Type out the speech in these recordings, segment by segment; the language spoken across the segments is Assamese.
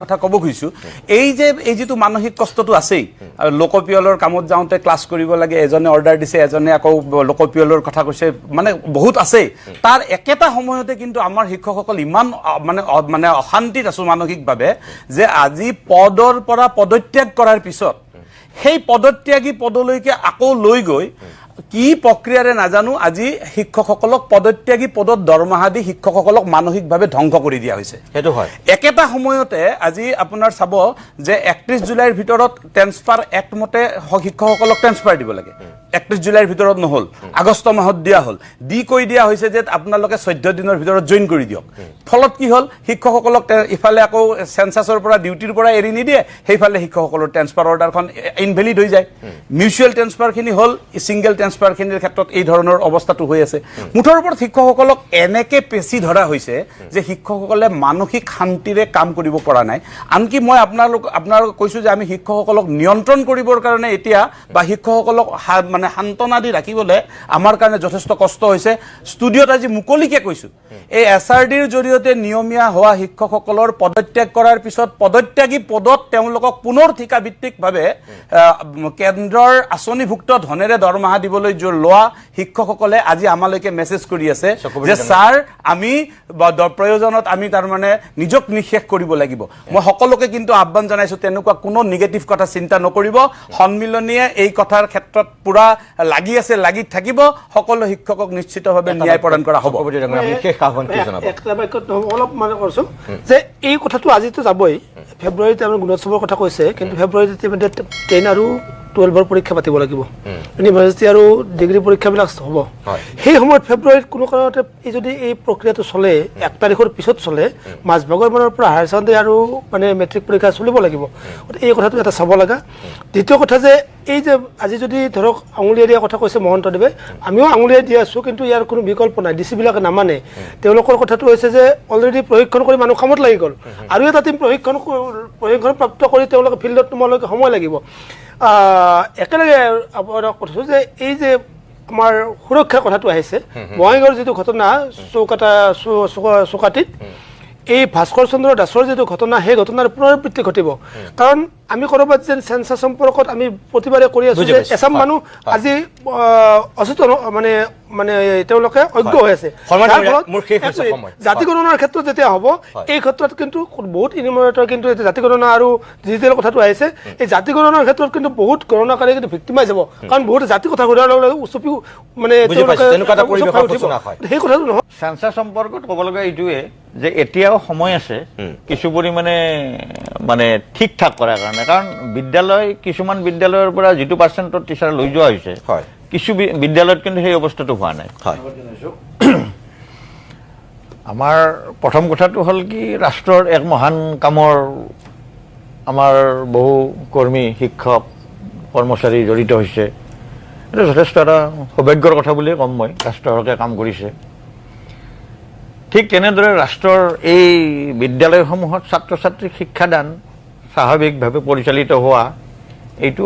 কথা কব খুজিছো এই যেটো মানসিক কষ্টটো আছেই লোকপিয়লৰ কামত যাওঁতে ক্লাছ কৰিব লাগে এজনে অৰ্ডাৰ দিছে এজনে আকৌ লোকপিয়লৰ কথা কৈছে মানে বহুত আছে তাৰ একেটা সময়তে কিন্তু আমাৰ শিক্ষকসকল ইমান মানে অশান্তিত আছো মানসিকভাৱে যে আজি পদৰ পৰা পদত্যাগ কৰাৰ পিছত সেই পদত্যাগী পদলৈকে আকৌ লৈ গৈ কি প্ৰক্ৰিয়াৰে নাজানো আজি শিক্ষকসকলক পদত্যাগী পদত দৰমহা দি শিক্ষকসকলক মানসিকভাৱে ধ্বংস কৰি দিয়া হৈছে হেতু হয় একেটা সময়তে আজি আপোনাৰ চাব যে 31 জুলাইৰ ভিতৰত ট্ৰান্সফাৰ এক্ট মতে শিক্ষকসকলক ট্ৰান্সফাৰ দিব লাগে 31 জুলাইৰ ভিতৰত নহল আগষ্ট মাহত দিয়া হল দি কৈ দিয়া হৈছে যে আপোনালোকে 14 দিনৰ ভিতৰত জয়েন কৰি দিয়ক ফলত কি হল শিক্ষকসকলক ইফালে আকৌ সেন্সাসৰ পৰা ডিউটিৰ পৰা এৰি নিদিয়ে সেইফালে শিক্ষকসকলৰ ট্ৰান্সফাৰ অৰ্ডাৰখন ইনভ্যালিড হৈ যায় মিউচুৱেল ট্ৰান্সফাৰ খিনি হল সিঙ্গেল ট্ৰান্সফাৰ খিনিৰ ক্ষেত্ৰত এই ধৰণৰ অৱস্থাটো হৈ আছে মুঠৰ ওপৰত শিক্ষকসকলক এনেকে পেছি ধৰা হৈছে যে শিক্ষকসকলে মানসিক শান্তিৰে কাম কৰিব পৰা নাই আনকি মই আপোনালোক কৈছো যে আমি শিক্ষকসকলক নিয়ন্ত্ৰণ কৰিবৰ কাৰণে এতিয়া বা শিক্ষকসকলক মানে শান্তনা দি ৰাখিবলৈ আমাৰ কাৰণে যথেষ্ট কষ্ট হৈছে ষ্টুডিঅত আজি মুকলিকে কৈছো এই এসআৰডিৰ জৰিয়তে নিয়মীয়া হোৱা শিক্ষকসকলৰ পদত্যাগ কৰাৰ পিছত পদত্যাগী পদত তেওঁলোকক পুনৰ ঠিকাভিত্তিকভাৱে কেন্দ্ৰৰ আঁচনিভুক্ত ধনেৰে দৰমহা দিবলৈ লোৱা শিক্ষকসকলে আজি আমালৈকে মেছেজ কৰি আছে যে স্যাৰ আমি প্ৰয়োজনত আমি তাৰ মানে নিজক নিশেষ কৰিব লাগিব মই সকলোকে কিন্তু আহ্বান জনাইছো তেনেকুৱা কোনো নিগেটিভ কথা চিন্তা নকৰিব সন্মিলনীয়ে এই কথাৰ ক্ষেত্ৰত পুৰা লাগি আছে লাগি থাকিব সকলো শিক্ষকক নিশ্চিতভাৱে ন্যায় প্ৰদান কৰা হ'ব একটা বাক্যত অলপ মানে কৈছো যে এই কথাটো আজিতো যাবই ফেব্ৰুৱাৰীত আমাৰ গুণোৎসৱৰ কথা কৈছে কিন্তু ফেব্ৰুৱাৰীত 10 আৰু 12 পৰীক্ষা পাতিব লাগিব ইউনিভাৰ্সিটি আৰু ডিগ্ৰী পৰীক্ষাবিলাক হ'ব সেই সময়ত ফেব্ৰুৱাৰীত কোনো কাৰণতে এই যদি এই প্ৰক্ৰিয়াটো চলে 1 তাৰিখৰ পিছত চলে মাজভাগৰ মানৰ পৰা হায়াৰ সেকেন্ডাৰী আৰু মানে মেট্ৰিক পৰীক্ষা চলিব লাগিব এই কথাটো এটা চাব লাগা দ্বিতীয় কথা যে এই যে আজি যদি ধৰক আঙুলিয়া দিয়া কথা কৈছে মহন্তদেৱে আমিও আঙুলিয়া দি আছো কিন্তু ইয়াৰ কোনো বিকল্প নাই ডিসি বিলাকে নামানে তেওঁলোকৰ কথাটো হৈছে যে অলৰেডি প্ৰশিক্ষণ কৰি মানুহ কামত লাগি গল আৰু এটা টিম প্ৰশিক্ষণ প্ৰাপ্ত কৰি তেওঁলোকে ফিল্ডত তোমালৈকে সময় লাগিব একেলগে আপোনাৰ কৈছো যে এই যে আমাৰ সুৰক্ষাৰ কথাটো আহিছে বঙাইগাঁৱৰ যিটো ঘটনা চৌকাটিত এই ভাস্কৰ চন্দ্ৰ দাসৰ যিটো ঘটনা সেই ঘটনাৰ পুনৰাবৃত্তি ঘটিব কাৰণ আমি কৰবাত যে সেন্সাস সম্পৰ্কত আমি প্ৰতিবাৰে কৰি আছো যে এছাম মানুহ আজি অচেতন মানে মানে তেওঁলোকে অজ্ঞ হৈ আছে জাতি গণনাৰ ক্ষেত্ৰত যেতিয়া হ'ব এই ক্ষেত্ৰত কিন্তু বহুত ইনিমিনেটৰ কিন্তু জাতি গণনা আৰু ডিজিটেল কথাটো আহিছে এই জাতি গণনাৰ ক্ষেত্ৰত কিন্তু বহুত গণনাকাৰী কিন্তু ভিক্টিমাইজ হ'ব কাৰণ বহুত জাতি কথা সোধাৰ লগে লগে উচপি মানে সেই কথাটো নহয় সেন্সাস সম্পৰ্কত ক'ব লগা এইটোৱে যে এতিয়াও সময় আছে কিছু পৰিমাণে মানে ঠিক ঠাক কৰাৰ কাৰণে কাৰণ বিদ্যালয় কিছুমান বিদ্যালয়ৰ পৰা যিটো পাৰ্চেন্টৰ টিচাৰ লৈ যোৱা হৈছে কিছু বিদ্যালয়ত কিন্তু সেই অৱস্থাটো হোৱা নাই আমাৰ প্ৰথম কথাটো হ'ল কি ৰাষ্ট্ৰৰ এক মহান কামৰ আমাৰ বহু কৰ্মী শিক্ষক কৰ্মচাৰী জড়িত হৈছে এটা যথেষ্ট এটা সৌভাগ্যৰ কথা বুলিয়ে ক'ম মই ৰাষ্ট্ৰৰ হকে কাম কৰিছে ঠিক তেনেদৰে ৰাষ্ট্ৰৰ এই বিদ্যালয়সমূহত ছাত্ৰ ছাত্ৰীক শিক্ষাদান স্বাভাৱিকভাৱে পৰিচালিত হোৱা এইটো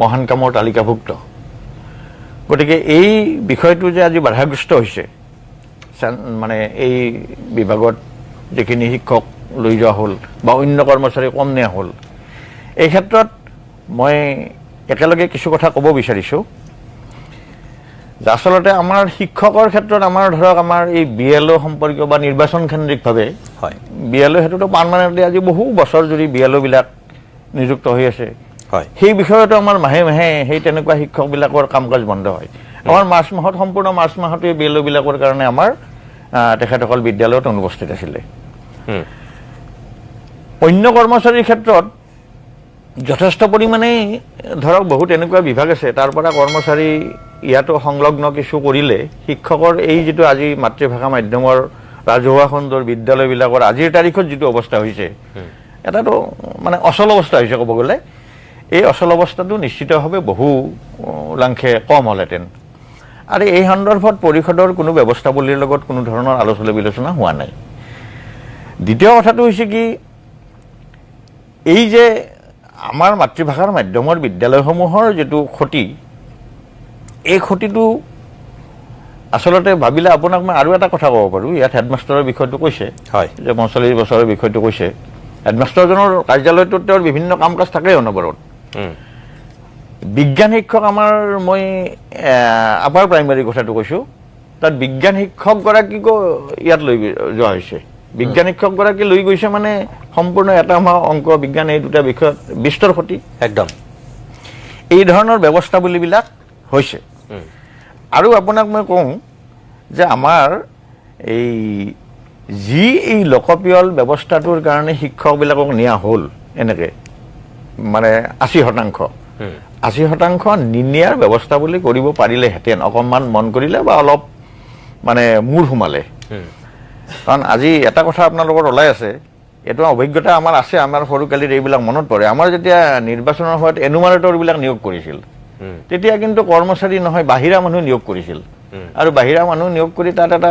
মহান কামৰ তালিকাভুক্ত গতিকে এই বিষয়টো যে আজি বাধাগ্ৰস্ত হৈছে মানে এই বিভাগত যিখিনি শিক্ষক লৈ যোৱা হ'ল বা অন্য কৰ্মচাৰী কম নিয়া হ'ল এই ক্ষেত্ৰত মই একেলগে কিছু কথা ক'ব বিচাৰিছোঁ আচলতে আমাৰ শিক্ষকৰ ক্ষেত্ৰত আমাৰ ধৰক আমাৰ এই বিএলও সম্পৰ্কীয় বা নিৰ্বাচন কেন্দ্ৰিকভাৱে হয় বিএলও হেতুটো পাৰ্মানেণ্টলি আজি বহু বছৰ জুৰি বিএলও বিলাক নিযুক্ত হৈ আছে হয় সেই বিষয়টো আমাৰ মাহে মাহে সেই তেনেকুৱা শিক্ষকবিলাকৰ কাম কাজ বন্ধ হয় আমাৰ মাৰ্চ মাহত সম্পূৰ্ণ মাৰ্চ মাহতে বিএলও বিলাকৰ কাৰণে আমাৰ তেখেতসকল বিদ্যালয়ত অনুপস্থিত আছিলে অন্য কৰ্মচাৰীৰ ক্ষেত্ৰত যথেষ্ট পৰিমাণে ধৰক বহুত এনেকুৱা বিভাগ আছে তাৰ পৰা কৰ্মচাৰী ইয়াতো সংলগ্ন কিছু কৰিলে শিক্ষকৰ এই যিটো আজি মাতৃভাষা মাধ্যমৰ ৰাজহুৱা খণ্ডৰ বিদ্যালয়বিলাকৰ আজিৰ তাৰিখত যিটো অৱস্থা হৈছে এটাতো মানে অচল অৱস্থা হৈছে ক'ব গ'লে এই অচল অৱস্থাটো নিশ্চিতভাৱে বহু লাংখে কম হ'লহেঁতেন আৰু এই সন্দৰ্ভত পৰিষদৰ কোনো ব্যৱস্থাৱলীৰ লগত কোনো ধৰণৰ আলোচনা বিলোচনা হোৱা নাই দ্বিতীয় কথাটো হৈছে কি এই যে আমাৰ মাতৃভাষাৰ মাধ্যমৰ বিদ্যালয়সমূহৰ যিটো ক্ষতি এই ক্ষতিটো আসলতে ভাবিলে আপোনাক মই আৰু এটা কথা ক'ব পাৰোঁ ইয়াত হেডমাষ্টাৰৰ বিষয়টো কৈছে হয় যে 45 বছৰৰ বিষয়টো কৈছে হেডমাষ্টাৰজনৰ কাৰ্যালয়টোত তেওঁৰ বিভিন্ন কাম কাজ থাকেই অনবৰত। বিজ্ঞান শিক্ষক আমাৰ মই আপাৰ প্ৰাইমাৰী কথাটো কৈছোঁ, তাত বিজ্ঞান শিক্ষকগৰাকীকো ইয়াত লৈ যোৱা হৈছে। বিজ্ঞান শিক্ষকগৰাকী লৈ গৈছে মানে সম্পূৰ্ণ এটা মাহ অংক বিজ্ঞান এই দুটা বিষয়ত বিস্তৰ সতি একদম এই ধৰণৰ ব্যৱস্থাৱলীবিলাক হৈছে। আৰু আপোনাক মই কওঁ যে আমাৰ এই লোকপিয়ল ব্যৱস্থাটোৰ কাৰণে শিক্ষকবিলাকক নিয়া হ'ল এনেকৈ মানে 80% নিনিয়াৰ ব্যৱস্থা বুলি কৰিব পাৰিলেহেঁতেন, অকণমান মন কৰিলে বা অলপ মানে মূৰ সোমালে। কাৰণ আজি এটা কথা আপোনালোকৰ ওলাই আছে, এইটো অভিজ্ঞতা আমাৰ আছে, আমাৰ সৰুকালিত এইবিলাক মনত পৰে। আমাৰ যেতিয়া নিৰ্বাচনৰ সময়ত এনুমাৰেটৰবিলাক নিয়োগ কৰিছিল, তেতিয়া কিন্তু কৰ্মচাৰী নহয় বাহিৰা মানুহ নিয়োগ কৰিছিল। আৰু বাহিৰা মানুহ নিয়োগ কৰি তাত এটা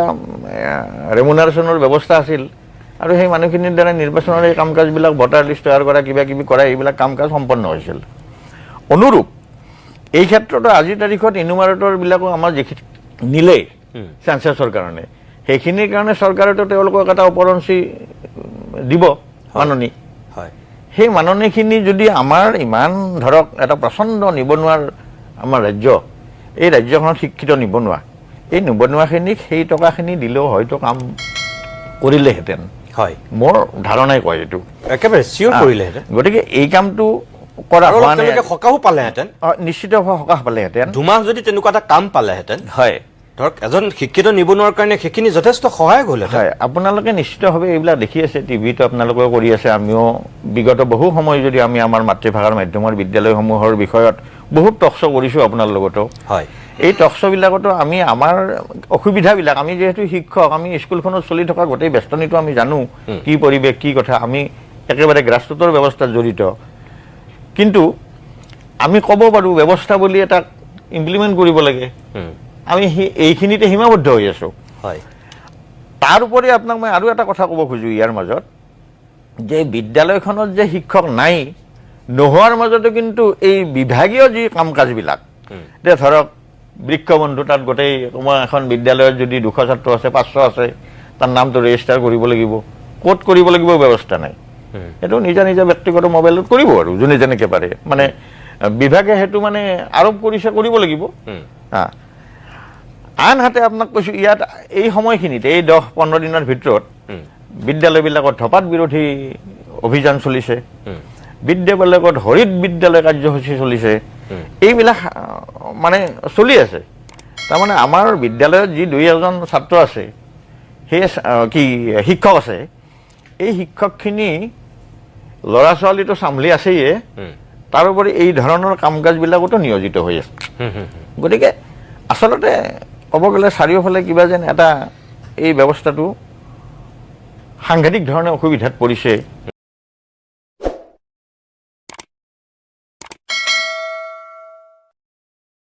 ৰেমুনাৰেশ্যনৰ ব্যৱস্থা আছিল। আৰু সেই মানুহখিনিৰ দ্বাৰা নিৰ্বাচনৰ এই কাম কাজবিলাক ভোটাৰ লিষ্ট তৈয়াৰ কৰা কিবা কিবি কৰা এইবিলাক কাম কাজ সম্পন্ন হৈছিল। অনুৰূপ এই ক্ষেত্ৰতো আজিৰ তাৰিখত এনুমাৰেটৰবিলাকো আমাৰ যিখিনি নিলে চেঞ্চাছৰ কাৰণে, সেইখিনিৰ কাৰণে চৰকাৰেতো তেওঁলোকক এটা ওপৰঞ্চি দিব মাননি। সেই মাননিখিনি যদি আমাৰ ইমান ধৰক এটা প্ৰচণ্ড নিবনুৱাৰ আমাৰ ৰাজ্য, এই ৰাজ্যখনত শিক্ষিত নিবনুৱা, এই নিবনুৱাখিনিক সেই টকাখিনি দিলেও হয়তো কাম কৰিলেহেঁতেন, হয় মোৰ ধাৰণাই কয় এইটো একেবাৰে চিয়ৰ কৰিলেহেঁতেন। গতিকে এই কামটো কৰা হোৱা নাই, সকাহো পালেহেঁতেন, নিশ্চিতভাৱে সকাহ পালেহেঁতেন। দুমাহ যদি তেনেকুৱা এটা কাম পালেহেঁতেন, হয় ধৰক এজন শিক্ষিত নিবনুৱাৰ কাৰণে সেইখিনি যথেষ্ট সহায়ক হ'লহেঁতেন। হয়, আপোনালোকে নিশ্চিতভাৱে এইবিলাক দেখি আছে, টিভিটো আপোনালোকেও কৰি আছে, আমিও বিগত বহু সময় যদি আমি আমাৰ মাতৃভাষাৰ মাধ্যমৰ বিদ্যালয়সমূহৰ বিষয়ত বহুত টক শ্ব' কৰিছোঁ আপোনাৰ লগতো। হয়, এই টক শ্ব'বিলাকতো আমি আমাৰ অসুবিধাবিলাক, আমি যিহেতু শিক্ষক, আমি স্কুলখনত চলি থকা গোটেই ব্যস্তনিটো আমি জানো, কি পৰিৱেশ কি কথা, আমি একেবাৰে গ্ৰাছৰুটৰ ব্যৱস্থাত জড়িত। কিন্তু আমি ক'ব পাৰোঁ ব্যৱস্থা বুলি এটা ইমপ্লিমেণ্ট কৰিব লাগে, আমি এইখিনিতে সীমাবদ্ধ হৈ আছোঁ। হয়, তাৰ উপৰি আপোনাক মই আৰু এটা কথা ক'ব খোজোঁ ইয়াৰ মাজত, যে বিদ্যালয়খনত যে শিক্ষক নাই নোহোৱাৰ মাজতো কিন্তু এই বিভাগীয় যি কাম কাজবিলাক, এতিয়া ধৰক বৃক্ষবন্ধু, তাত গোটেই তোমাৰ এখন বিদ্যালয়ত যদি 200 ছাত্ৰ আছে, 500 আছে, তাৰ নামটো ৰেজিষ্টাৰ কৰিব লাগিব, ক'ত কৰিব লাগিব ব্যৱস্থা নাই। সেইটো নিজা নিজা ব্যক্তিগত মোবাইলত কৰিব আৰু যোনে যেনেকৈ পাৰে, মানে বিভাগে সেইটো মানে আৰোপ কৰিছে কৰিব লাগিব। আনহাতে আপোনাক কৈছোঁ ইয়াত এই সময়খিনিত এই 10-15 দিনৰ ভিতৰত বিদ্যালয়বিলাকত ধপাত বিৰোধী অভিযান চলিছে, বিদ্যালয়বিলাকত হৰিত বিদ্যালয় কাৰ্যসূচী চলিছে, এইবিলাক মানে চলি আছে। তাৰমানে আমাৰ বিদ্যালয়ত যি 2-এজন ছাত্ৰ আছে, সেই শিক্ষক আছে, এই শিক্ষকখিনি ল'ৰা ছোৱালীটো চম্ভালি আছেই, তাৰোপৰি এই ধৰণৰ কাম কাজবিলাকতো নিয়োজিত হৈ আছে। গতিকে আচলতে ক'ব গ'লে চাৰিওফালে কিবা যেন এটা এই ব্যৱস্থাটো সাংঘাতিক ধৰণে অসুবিধাত পৰিছে।